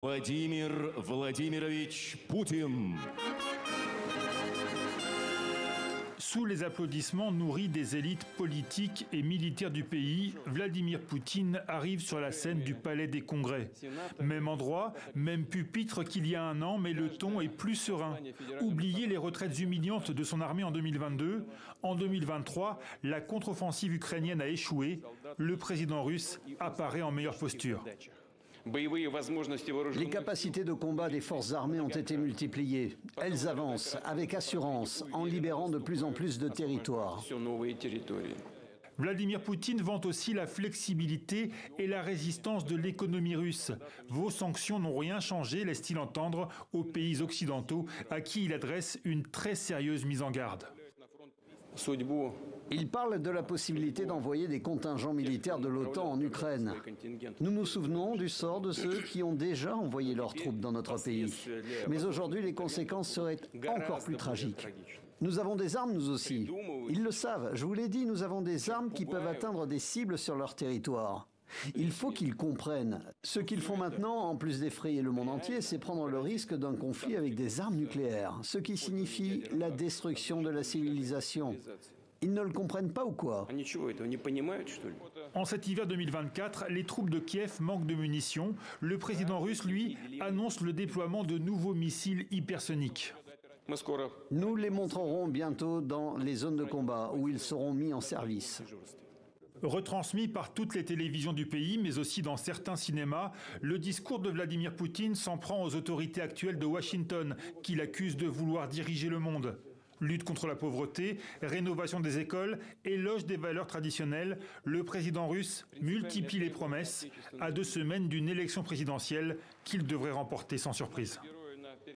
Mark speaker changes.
Speaker 1: Владимир Владимирович Poutine.
Speaker 2: Sous les applaudissements nourris des élites politiques et militaires du pays, Vladimir Poutine arrive sur la scène du Palais des Congrès. Même endroit, même pupitre qu'il y a un an, mais le ton est plus serein. Oubliez les retraites humiliantes de son armée en 2022. En 2023, la contre-offensive ukrainienne a échoué. Le président russe apparaît en meilleure posture.
Speaker 3: Les capacités de combat des forces armées ont été multipliées. Elles avancent avec assurance en libérant de plus en plus de territoires.
Speaker 2: Vladimir Poutine vante aussi la flexibilité et la résistance de l'économie russe. Vos sanctions n'ont rien changé, laisse-t-il entendre aux pays occidentaux à qui il adresse une très sérieuse mise en garde.
Speaker 3: Il parle de la possibilité d'envoyer des contingents militaires de l'OTAN en Ukraine. Nous nous souvenons du sort de ceux qui ont déjà envoyé leurs troupes dans notre pays. Mais aujourd'hui, les conséquences seraient encore plus tragiques. Nous avons des armes, nous aussi. Ils le savent. Je vous l'ai dit, nous avons des armes qui peuvent atteindre des cibles sur leur territoire. Il faut qu'ils comprennent. Ce qu'ils font maintenant, en plus d'effrayer le monde entier, c'est prendre le risque d'un conflit avec des armes nucléaires, ce qui signifie la destruction de la civilisation. Ils ne le comprennent pas ou quoi?
Speaker 2: En cet hiver 2024, les troupes de Kiev manquent de munitions. Le président russe, lui, annonce le déploiement de nouveaux missiles hypersoniques.
Speaker 3: Nous les montrerons bientôt dans les zones de combat où ils seront mis en service.
Speaker 2: Retransmis par toutes les télévisions du pays, mais aussi dans certains cinémas, le discours de Vladimir Poutine s'en prend aux autorités actuelles de Washington, qu'il accuse de vouloir diriger le monde. Lutte contre la pauvreté, rénovation des écoles, éloge des valeurs traditionnelles, le président russe multiplie les promesses à 2 semaines d'une élection présidentielle qu'il devrait remporter sans surprise.